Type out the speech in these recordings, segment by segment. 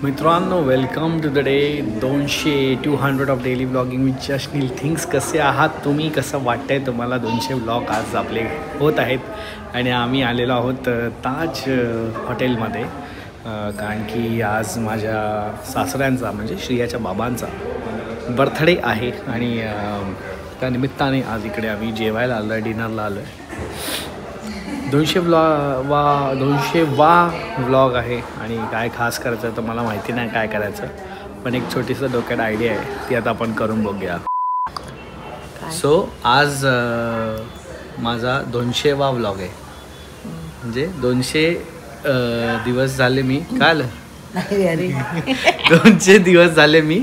मित्रांनो, welcome to the day 200 of daily blogging with just Neel things. कसे आहात तुम्ही? कसं वाटतंय तुम्हाला? 200 ब्लॉग आज आपले होत आहेत आणि आम्ही आलेलो आहोत ताज हॉटेलमध्ये, कारण की आज माझ्या सासऱ्यांचा म्हणजे श्रियाच्या बाबांचा बर्थडे आहे आणि त्या निमित्ताने आज इकडे आम्ही जेवायला आलो आहे, डिनरला आलो आहे. 200 व्लॉग आहे आणि काय खास करायचं तर मला माहिती नाही काय करायचं, पण एक छोटीसं डोक्यात आयडिया आहे, ती आता आपण करून बघूया. सो आज माझा 200वा व्लॉग आहे, म्हणजे 200 दिवस झाले मी काल 200 दिवस झाले मी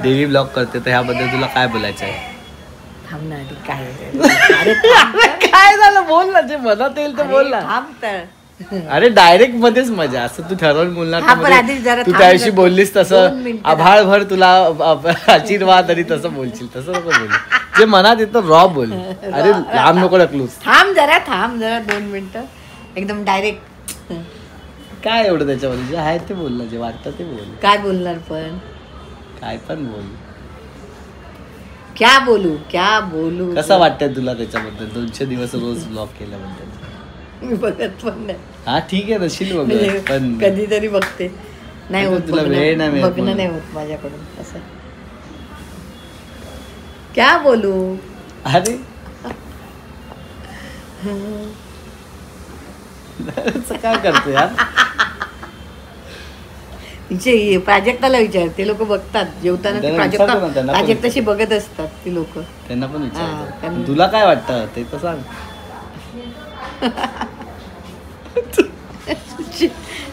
डेली ब्लॉग करते. तर ह्याबद्दल तुला काय बोलायचं आहे? काय झालं? बोल ना, जे मनात येईल तर बोल ना. अरे डायरेक्ट मध्येच मजा, असं तू ठरवून बोलणार. तू त्याविषयी बोललीस तसं आभाळ भर तुला आशीर्वाद आणि तसं बोलशील, तसं नको बोल. जे मनात येतं रॉ बोल. अरे लांब नको ढकलूस. थांब जरा 2 मिनिटं. एकदम डायरेक्ट काय एवढं त्याच्यामध्ये जे आहे ते बोल ना, जे वाटतं ते बोल. काय बोलणार? पण काय पण बोल. क्या बोलू? कसं वाटतंय तुला त्याच्याबद्दल 200 दिवस रोज ब्लॉग केल्याबद्दल? मी बघत पण नाही. हा ठीक आहे, नशील बघत, पण कधीतरी बघते. नाही होत, तुला वेळ नाही, बघणं नाही होत माझ्याकडून. असं क्या बोलू? अरे काय करतो यार? प्राजक्ताला विचार, ते लोक बघतात जेवताना. प्राजक्ताशी बघत असतात ती लोक. त्यांना पण विचार, तुला काय वाटतं ते तर सांग.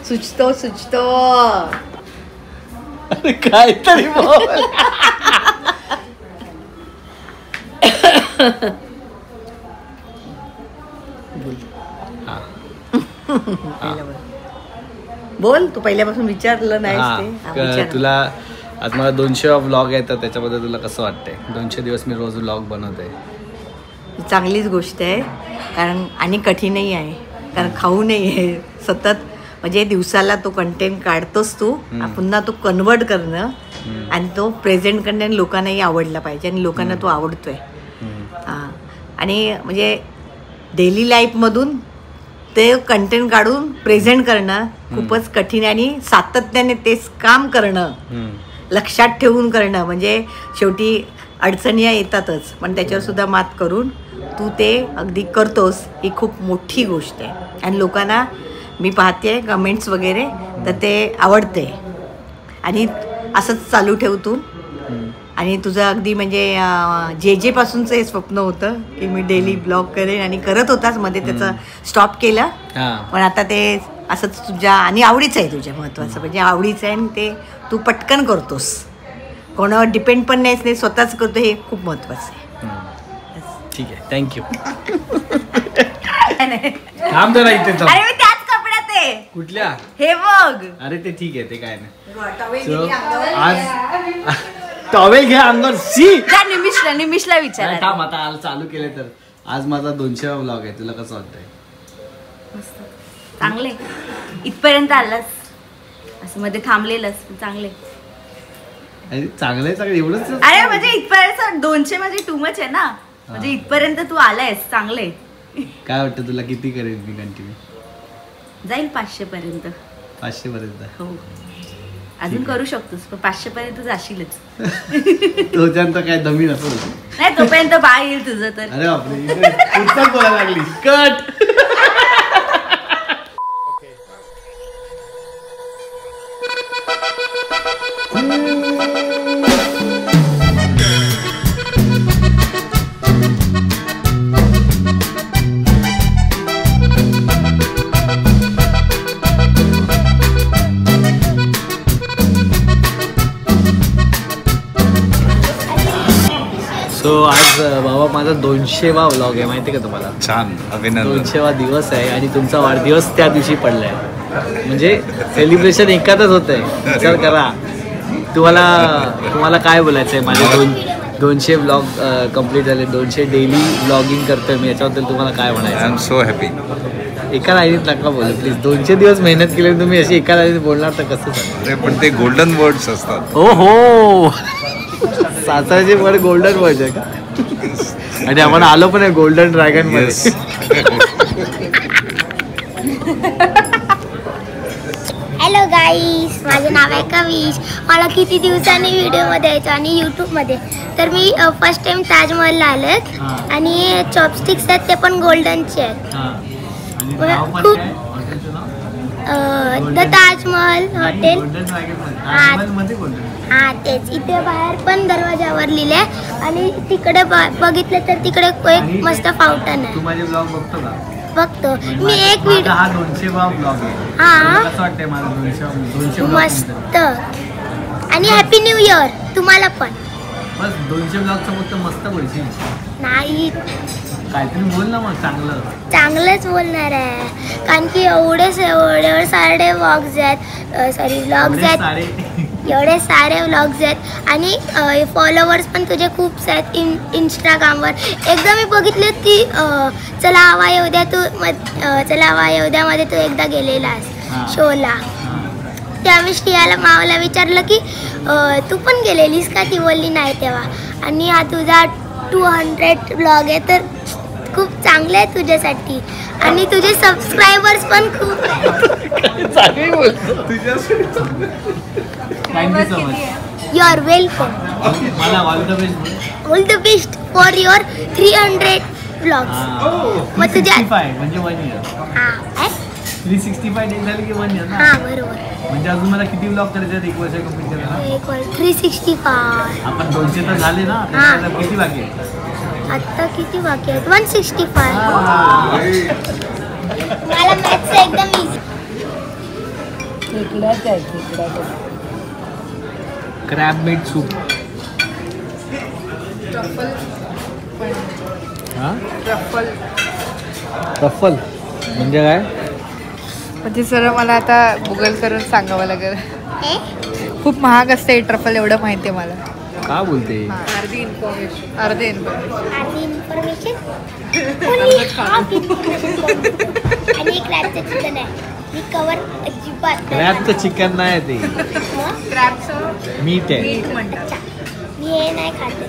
सुचतो अरे काहीतरी बोल. बोल, तू पहिल्यापासून विचारलं नाही. तुला आज मला 200 व्लॉग आहे, तर त्याच्याबद्दल तुला कसं वाटतंय? 200 दिवस मी रोज व्लॉग बनवते. चांगलीच गोष्ट आहे, कारण आणि कठीणही आहे, कारण खाऊ नाही आहे सतत. म्हणजे दिवसाला तो कंटेंट काढतोस तू, पुन्हा तो कन्वर्ट करणं आणि तो प्रेझेंट करणं आणि लोकांनाही आवडला पाहिजे, आणि लोकांना तो आवडतोय. आणि म्हणजे डेली लाईफमधून ते कंटेंट काढून प्रेझेंट करणं खूपच कठीण आहे, आणि सातत्याने तेच काम करणं, लक्षात ठेवून करणं. म्हणजे शेवटी अडचणी येतातच, पण त्याच्यावर सुद्धा मात करून तू ते अगदी करतोस, ही खूप मोठी गोष्ट आहे. आणि लोकांना मी पाहते कमेंट्स वगैरे, तर ते आवडते. आणि असंच चालू ठेव तू. आणि तुझं अगदी म्हणजे जे पासूनचं हे स्वप्न होतं की मी डेली ब्लॉग करेन, आणि करत होताच, मध्ये त्याचं स्टॉप केलं. पण आता ते असंच तुझ्या आणि आवडीचं आहे, तुझ्या महत्त्वाचं म्हणजे आवडीचं आहे, आणि ते तू पटकन करतोस, कोणावर डिपेंड पण नाही, स्वतःच करतो, हे खूप महत्त्वाचं आहे. ठीक आहे, थँक्यू. थांब जरा इथे. अरे मी त्याच कपड्यात आहे. कुठल्या? हे बघ. अरे ते ठीक आहे, ते काय नाही. आज टॉवेल घ्या अंगावर. निमिषला विचार. थांब, आता चालू केले तर. आज माझा 200वा व्लॉग आहे, तुला कसं वाटतंय? चांगले. इथपर्यंत आलास, असं मध्ये थांबलेलंस, चांगले. चांगलं एवढंच. अरे म्हणजे इथपर्यंत 200 म्हणजे टू मच आहे ना, म्हणजे इथपर्यंत तू आलायस, चांगले. काय वाटतं तुला, किती करेल मी कंटिन्यू? जाईल 500 पर्यंत. 500 पर्यंत? हो. अजून करू शकतोस, पण 500 पर्यंत जाशीलच. तोपर्यंत काय दमी नसेल. नाही, तोपर्यंत बाळ येईल तुझं तर. अरे बापरे, पुढचाच बोलायला लागली. कट. सो आज बाबा माझा 200वा व्लॉग आहे, माहिती का तुम्हाला? छान, अभिनंदन. 200वा दिवस आहे आणि तुमचा वाढदिवस त्या दिवशी पडलाय, म्हणजे सेलिब्रेशन एकातच होत आहे. विचार करा. तुम्हाला काय बोलायचं आहे? माझे 200 व्लॉग कम्प्लीट झाले, 200 डेली व्लॉगिंग करतोय मी. याच्याबद्दल तुम्हाला काय आय म्हणायचं? Am so happy. एका लाईनीत नका बोलू प्लीज. 200 दिवस मेहनत केली तुम्ही अशी एका लाईनीत बोलणार तर कसं चालेल? अरे पण ते गोल्डन वर्ड्स असतात. हो हो, साताराचे वर्ड गोल्डन वर्ड आहे का? आणि आपण आलो पण आहे गोल्डन ड्रॅगन मध्ये. हॅलो गाईस, माझे नाव आहे कविश. मला किती दिवसांनी व्हिडिओमध्ये यायचं आणि यूट्यूबमध्ये. तर मी फर्स्ट टाइम ताजमहलला आलेत आणि चॉपस्टिक्स आहेत ते पण गोल्डनचे आहेत. खूप द ताजमहल हॉटेल. हां तेच. इथे बाहेर पण दरवाजावर लिहिले आणि तिकडे बघितलं तर तिकडे एक मस्त फाउंटन आहे. तू माझे ब्लॉग बघतो का? बघतो मी एक व्हिडिओ. हा 200 ब्लॉग आहे. हां कसं वाटतंय मला 200 मस्त. आणि हॅपी न्यू इयर तुम्हाला पण. बस 200 ब्लॉगचं फक्त मस्त बोलशील. नाही काहीतरी बोल ना मग चांगलं. चांगलंच बोलणार आहे कारण की एवढे सारे व्लॉग्स आहेत. सॉरी व्लॉग्स आहेत. एवढे सारे व्लॉग्स आहेत आणि फॉलोवर्स पण तुझे खूप आहेत इंस्टाग्रामवर. एकदा मी बघितलं की चला हवा येऊद्या चला हवा येऊद्यामध्ये तू एकदा गेलेलास शोला. त्यावेळी श्रियाला मावाला विचारलं की तू पण गेलेलीस का? ती बोलली नाही तेव्हा. आणि हा तुझा 200 ब्लॉग आहे तर खूप चांगलं आहे तुझ्यासाठी. आणि तुझे सबस्क्रायबर्स पण खूप you are welcome. All the best for your 300 blogs. मग तुझ्या म्हणजे 1 इयर. हां 365 डेज झाले की 1 इयर ना. हां बरोबर. म्हणजे अजून मला किती ब्लॉग करायचे आहेत 1 वर्ष कंप्लीट करायला? 365. आपण 200 तर झाले ना. त्याच्यात किती बाकी आहे? आता किती बाकी आहेत? 165. मला मॅथ्स एकदम easy. Crab meat soup. Truffle म्हणजे काय? म्हणजे सर मला आता गुगल करून सांगावं लागेल. खूप महाग असते ट्रफल एवढं माहिती आहे मला. का बोलते? अर्धी इन्फॉर्मेशन. आधी इन्फॉर्मेशन आणि क्रॅबचं चिकन आहे. मी कवर अजिबात क्रॅबचं चिकन नाही ते, क्रॅबचं मीट आहे. मीठ म्हणतात. मी हे नाही खाते.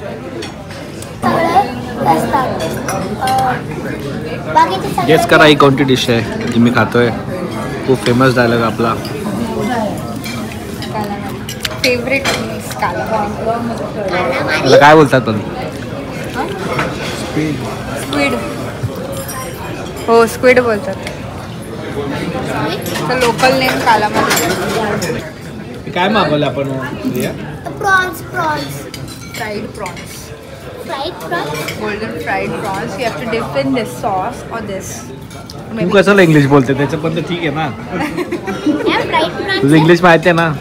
सगळे असतात. बाकीचे सगळे गेस करा ही कोणती डिश आहे जी मी खातोय. खूप फेमस डायलॉग आपला. फेवरेट त्याला काय बोलतात पण? स्क्विड. हो स्क्विड बोलतात. तर लोकल नेम कालामारी. काय मागवलं आपण? Prawns fried prawns. Fried prawns. Golden fried prawns. You have to dip in this sauce or this. तू कसं इंग्लिश बोलते त्याचं पण तर ठीक आहे ना. Fried prawns. तुझं इंग्लिश माहिती आहे ना.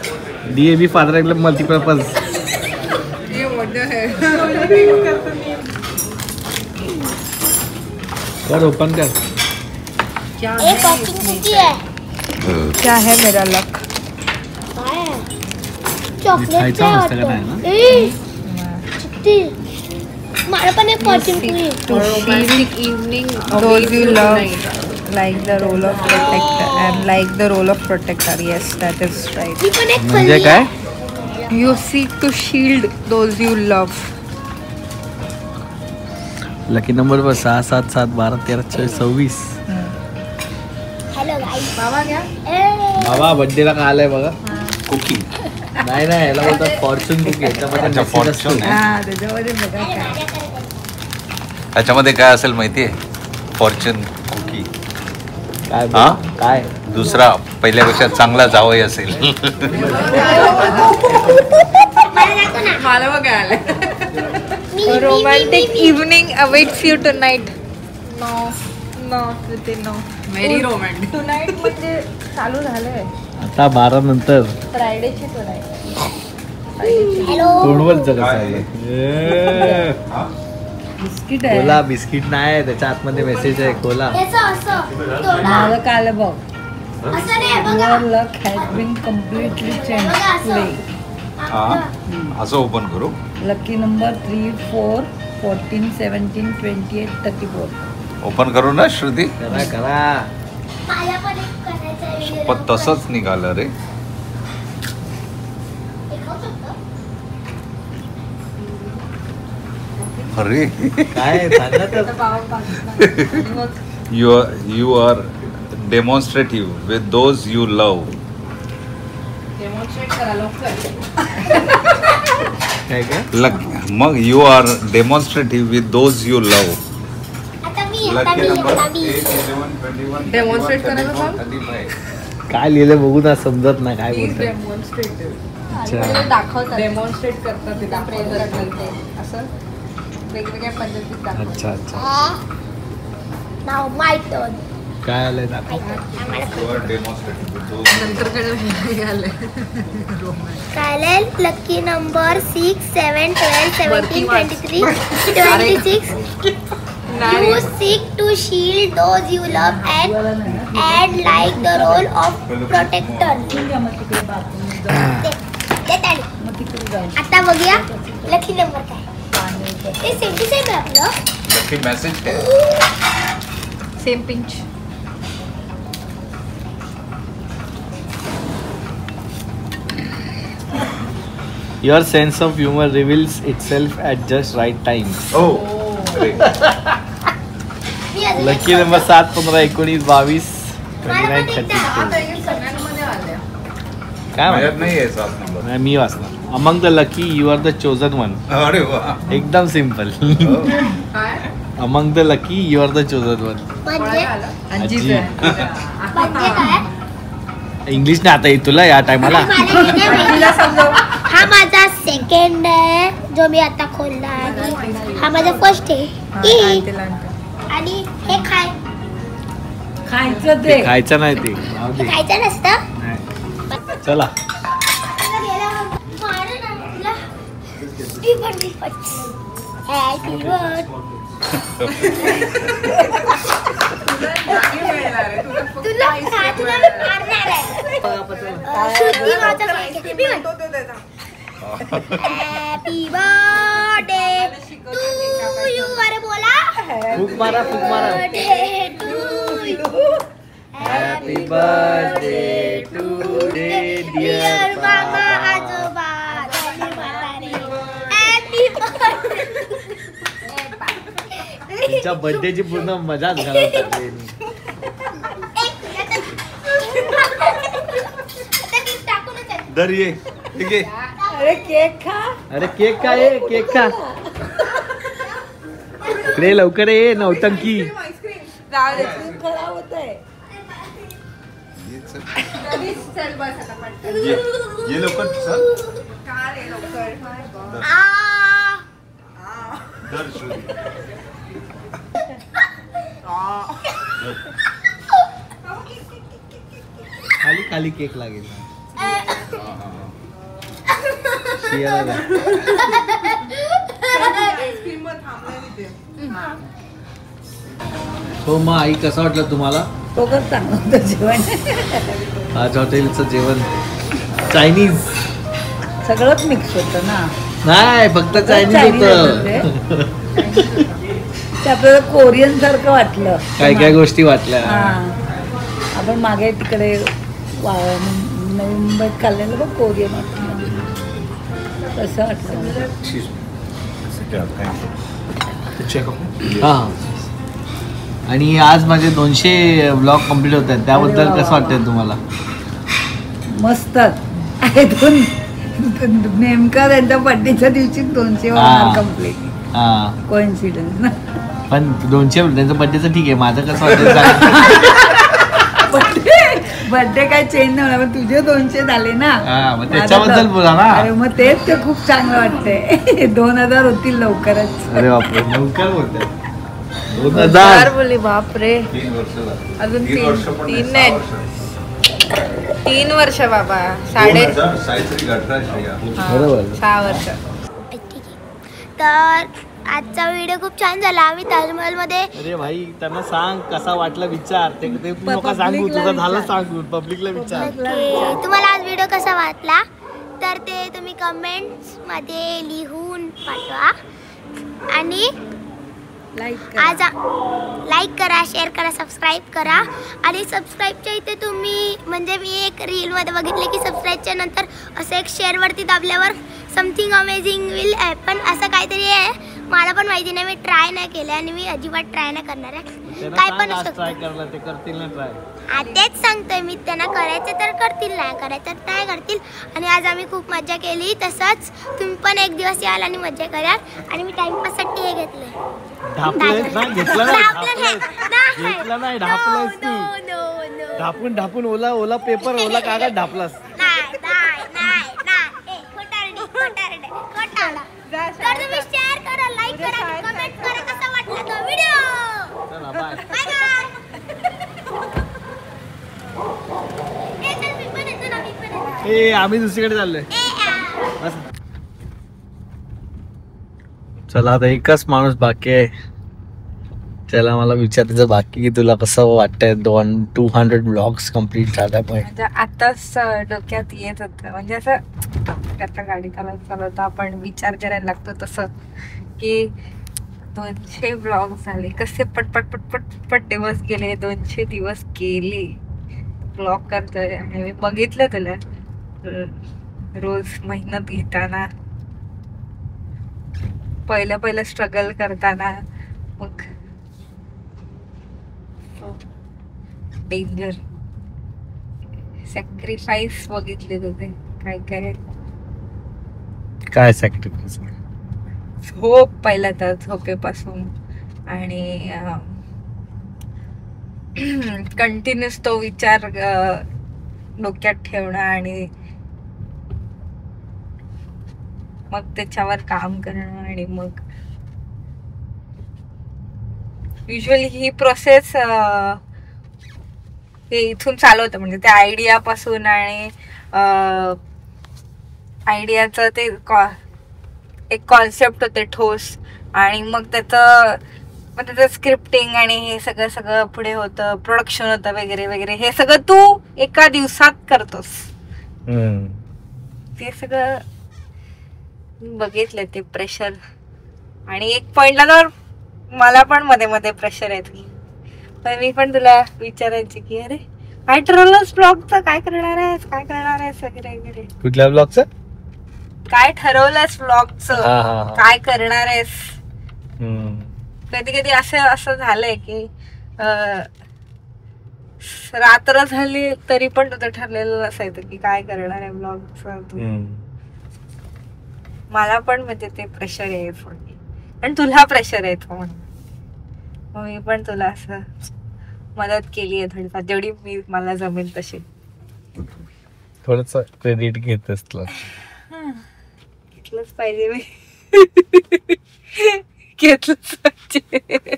DAB father multipurpose. कर ओपन कर. एक वॉचिंग कुकी आहे. क्या है मेरा लक. चॉकलेट खायचं नसतं का नाही ना? मला पण एक fortune cookie. Romantic evening. Those you love like the role of protector and like the role of protector. Yes, that is right. मी पण एक म्हणजे खाल्ली काय? आहे. You seek to shield those you love. Lucky number पर 6 7 7 12 13 24 26. Hello guys. बाबा क्या? बाबा बर्थडेला काय आलंय बघा. कुकी नाही याला बोलतात फॉर्च्यून कुकी. अच्छा, fortune आहे. हा त्याच्यामध्ये बघा काय. त्याच्यामध्ये काय असेल माहितीये? Fortune cookie. काय हा? काय दुसरा पहिल्यापेक्षा चांगला जावई असेल. मला बघा आलं. Romantic evening awaits you tonight. No, no. Very romantic. Tonight म्हणजे चालू झालंय. आता 12 नंतर फ्रायडेची tonight. हॅलो. तोंडवलचं कसं आहे? बिस्किट आहे. कोला बिस्किट नाही त्याच्या आतमध्ये मेसेज आहे कोला. असं तोडा. मला काल बघ. असं नाही बघा. Your luck has been completely changed today. हा असं ओपन करू. Lucky number 3, 4, 14, 17, 28, 34. ओपन करू ना श्रुती. करा करा. मला पण एक करायचं आहे. पण तसंच निघालं रे. अरे काय सांगा तर. You are demonstrative with those you love. काय काय मग you are demonstrative with those you love. आता मी डेमॉन्स्ट्रेट करायला सांग. काय लिहिलं बघू ना, समजत नाही काय बोलतात. अच्छा. दाखवतात. डेमॉन्स्ट्रेट करतात ते, दाखवतात असं वेगवेगळ्या पद्धतीत दाखवतात. अच्छा अच्छा. नाव माय टर्न. काय आलंय दाखव. नंतर कडे आलंय. चालेल. Lucky number 6, 7, 12, 17, 23, 26. You seek to shield those you love and like the role of protector. आता बघूया लकी नंबर काय. ते सेम टू सेम आहे आपलं. लकी मेसेज काय. Same pinch. Your sense of humor reveals itself at just right times. Lucky number 7, 15, 19, 22, 29, 32. काय माझ्यात म्हणत नाही आहे 7 नंबर. नाही, मी वाचणार. Among the lucky you are the chosen one. अरे वा. एकदम simple. Among the lucky you are the chosen one. म्हणजे काय. इंग्लिश नाही आता येत तुला या टायमाला. हा माझा सेकंड आहे जो मी आता खोलला आणि हा माझा फर्स्ट आहे. आणि हे खायचं ते. खायचं नाही ते. हे खायचं नसतं. नाही. चला. Happy birthday to you. अरे बोला. फूक मारा फूक मारा. Birthday to you. Happy birthday to dear मामा आजोबा आणि म्हातारे. Happy birthday. तुमच्या बर्थडेची पूर्ण मजाच घालवून टाकली. दर ये ठीक आहे. अरे केक खा. अरे केक का आहे. केक खा. इकडे लवकर ये नौटंकी. खराब होत आहे. चल बस आता पटकन. ये लवकर चल. दर श्रुती. खाली खाली केक लागेल. शियाला द्या. हो मग आई कसं वाटलं तुम्हाला. तोच चांगलं होतं जेवण. आज हॉटेलचं जेवण चायनीज. सगळंच मिक्स होतं ना. नाही फक्त चायनीज होतं. ते आपल्याला कोरियन सारखं वाटलं. काय काय गोष्टी वाटल्या. आपण मागे तिकडे नवी मुंबईत खाल्लेलं बघ कोरियन हॉटेल. कसं वाटलं. हां. आणि आज माझे 200 ब्लॉग कम्प्लीट होत आहेत त्याबद्दल कसं वाटतंय तुम्हाला. मस्तच आहे. नेमका त्यांच्या बड्डेच्या दिवशी 200 कम्प्लीट. हां कोइन्सिडन्स ना. पण 200 त्यांचं बड्डेचं ठीक आहे. माझं कसं वाटतं. बर्थडे काय चेंज नाही होणार पण तुझे 200 झाले ना. मग त्याच्याबद्दल बोला ना. अरे मग तेच ते खूप चांगलं वाटतंय. 2000 होतील लवकरच. अरे बापरे लवकर बोलतोय. 2000 बोलली बापरे. 3 वर्ष झाली. अजून 3 वर्ष पण 3 नाही, नाही. 6 वर्ष. 3 वर्ष बाबा. बरोबर. 6 वर्ष. तर आजचा व्हिडिओ खूप छान झाला. आम्ही ताजमहलमध्ये. अरे भाई त्यांना सांग कसा वाटला विचार. ते तू नका सांगू. तुझं झालं सांगू. पब्लिकला विचार. तुम्हाला आज व्हिडिओ कसा वाटला तर ते तुम्ही कमेंट्समध्ये लिहून पाठवा. आणि आज लाईक करा, शेअर करा, सबस्क्राईब करा. आणि सबस्क्राईबच्या इथे तुम्ही म्हणजे मी एक रीलमध्ये बघितले की सबस्क्राईबच्या नंतर असं एक शेअरवरती दाबल्यावर समथिंग अमेझिंग विल हॅपन असं काहीतरी आहे. मला पण माहिती नाही, मी ट्राय नाही केलं आणि मी अजिबात ट्राय नाही करणार आहे. काय पण तेच सांगतोय मी, त्यांना करायचं तर करतील, नाही करायचं तर नाही करतील. आणि आज आम्ही खूप मजा केली. तसंच तुम्ही पण एक दिवस याल आणि मजा कराल. आणि मी टाइमपाससाठी हे घेतलंय. ढापून ढापून ओला ओला पेपर ओला कागद ढापलास. तर तुम्ही शेअर करा, लाईक करा, कमेंट करा कसा वाटला तो व्हिडिओ. चला बाय. ए आम्ही दुसरीकडे चाललोय. चला आता एकच माणूस बाकी आहे. त्याला मला विचारायचं बाकी की तुला कसं वाटतंय 200 ब्लॉग्स कम्प्लीट झाल्या. पण आताच डोक्यात येत होतं म्हणजे असं आता गाडी चालवता आपण विचार करायला लागतो तसं की 200 ब्लॉग झाले, कसे पटपट पटपट पटपट दिवस गेले. 200 दिवस गेले ब्लॉग करतोय. आणि मी बघितलं तुला रोज मेहनत घेताना, पहिलं स्ट्रगल करताना, मग डेंजर सॅक्रिफाईस बघितले तुझे. काय काय सॅक्रिफाईस? झोप पहिला तर झोपेपासून आणि कंटिन्यूस तो विचार डोक्यात ठेवणं आणि मग त्याच्यावर काम करणं. आणि मग युजली ही प्रोसेस हे इथून चालू होतं म्हणजे त्या आयडिया पासून. आणि आयडियाचं ते एक कॉन्सेप्ट होते ठोस. आणि मग त्याचं स्क्रिप्टिंग आणि हे सगळं पुढे होतं, प्रोडक्शन होतं वगैरे वगैरे. हे सगळं तू एका दिवसात करतोस. ते सगळं बघितलं ते प्रेशर. आणि एक पॉइंटला तर मला पण मध्ये मध्ये प्रेशर येते. पण मी पण तुला विचारायची की अरे काय ठरवलंस ब्लॉगचं, काय करणार आहेस वगैरे वगैरे. कुठल्या ब्लॉगचं काय ठरवलंस ब्लॉगचं, काय करणार आहेस. कधी कधी असं झालंय की रात्र झाली तरी पण तुझं ठरलेलं नसायचं की काय करणार आहे ब्लॉगचं. मला पण म्हणजे ते प्रेशर यायचं आणि तुला प्रेशर यायचं म्हणून मग मी पण तुला असं मदत केली आहे थोडीफार, जेवढी मला जमेल तशी. थोडस क्रेडिट घेतस तुला. घेतलंच पाहिजे मी. घेतलंच पाहिजे.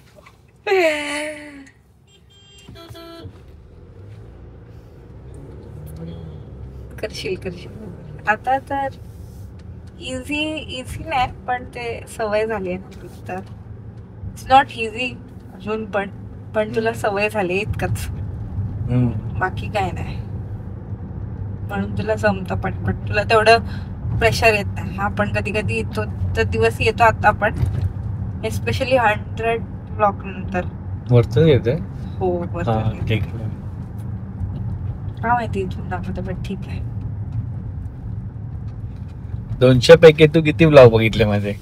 करशील आता तर इझी नाही पण ते सवय झाली आहे. तर इट्स नॉट इझी अजून पण तुला सवय झाली इतकंच, बाकी काय नाही. म्हणून तुला जमतं पटपट, तुला तेवढं प्रेशर येत नाही. हा पण कधी कधी येतो तर दिवस येतो आता पण एस्पेशली 100 ब्लॉक नंतर वरचं येते. हो काय माहिती इथून दाखवतं पण ठीक आहे. 200 पैकी तू किती ब्लॉग बघितले माझे?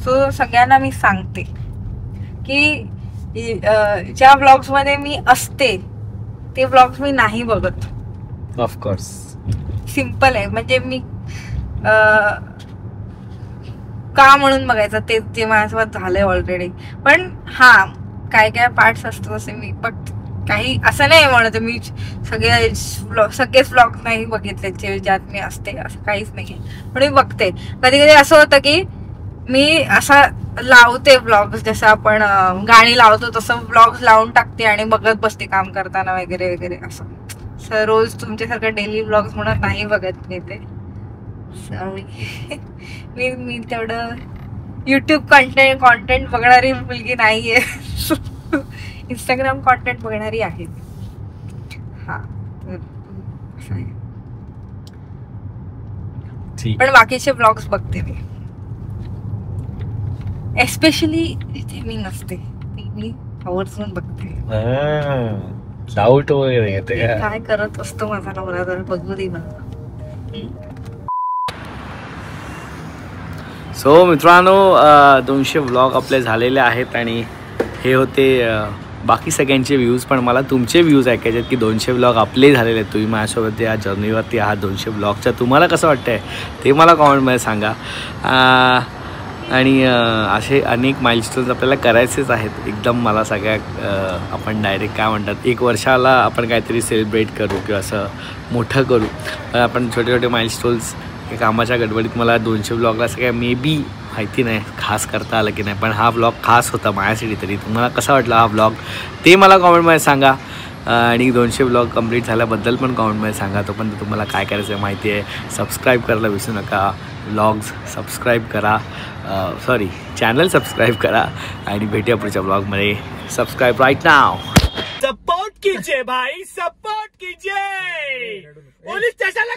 सो सगळ्यांना मी सांगते की ज्या ब्लॉग्स मध्ये मी असते ते ब्लॉग्स मी नाही बघत. ऑफकोर्स सिम्पल आहे. म्हणजे मी का म्हणून बघायचं ते माझ्यासोबत झालंय ऑलरेडी. पण हा काय पार्ट्स असतो तसे मी बघते. काही असं नाही म्हणत मी सगळेच ब्लॉग नाही बघितले ज्यात मी असते, असं काहीच नाही. पण मी बघते. कधी कधी असं होतं की मी असं लावते ब्लॉग, जसं आपण गाणी लावतो तसं ब्लॉग्स लावून टाकते आणि बघत बसते काम करताना वगैरे वगैरे. असं रोज तुमच्यासारखं डेली ब्लॉग्स म्हणून नाही बघत मी ते. मी तेवढं युट्यूब कॉन्टेंट बघणारी मुलगी नाहीये. इंस्टाग्राम कॉन्टेंट बघणारी आहे. हा असं आहे. ठीक. पण बाकीचे ब्लॉग्स बघते मी, एस्पेशली इथे मी नसते, मी आवर्जून बघते. डाऊट वगैरे येते का? काय करत असतो माझा नवरा तर बघू दे मला. सो मित्रांनो 200 व्लॉग आपले झालेले आहेत आणि हे होते बाकी सगळ्यांचे व्ह्यूज. पण मला तुमचे व्ह्यूज ऐकायचे आहेत की 200 व्लॉग आपले झालेले आहेत. तुम्ही माझ्यासोबत या जर्नीवरती आहात 200 व्लॉगच्या. तुम्हाला कसं वाटतं आहे ते मला कॉमेंटमध्ये सांगा. आणि असे अनेक माइलस्टोन्स आपल्याला करायचेच आहेत एकदम. मला सगळ्या आपण डायरेक्ट काय म्हणतात 1 वर्षाला आपण काहीतरी सेलिब्रेट करू किंवा असं मोठं करू. पण आपण छोटे छोटे माइलस्टोन्स हे कामाच्या गडबडीत मला 200 व्लॉगला सगळ्या मे बी माहिती नाही खास करता आलं की नाही. पण हा व्लॉग खास होता माझ्यासाठी तरी. तुम्हाला कसा वाटला हा व्लॉग ते मला कॉमेंटमध्ये सांगा. आणि 200 व्लॉग कंप्लीट झाल्याबद्दल पण कॉमेंटमध्ये सांगा. तोपर्यंत तुम्हाला काय करायचं आहे माहिती आहे. सबस्क्राईब करायला विसरू नका. व्लॉग्स सबस्क्राईब करा, सॉरी चॅनल सबस्क्राईब करा. आणि भेटूया पुढच्या व्लॉगमध्ये. सबस्क्राईब राईट नाव. सपोर्ट कीजिए भाई, सपोर्ट कीजिए. पोलीस स्टेशनला